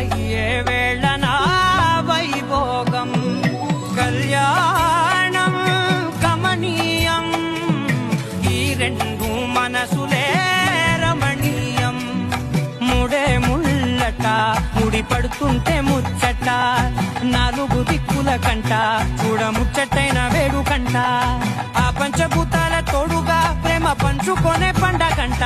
మొదలయ్యే వేళన వైభోగం కళ్యాణం కమనీయం ఈ రెండు మనసులే రమణీయం ముడే ముళ్ళట ముడి పడుతుంటే ముచ్చట నాలుగు దిక్కుల కంట చూడ ముచ్చటైన వేడుకంట ఆ పంచభూతాల తోడుగా ప్రేమ పంచుకొనే పండగంట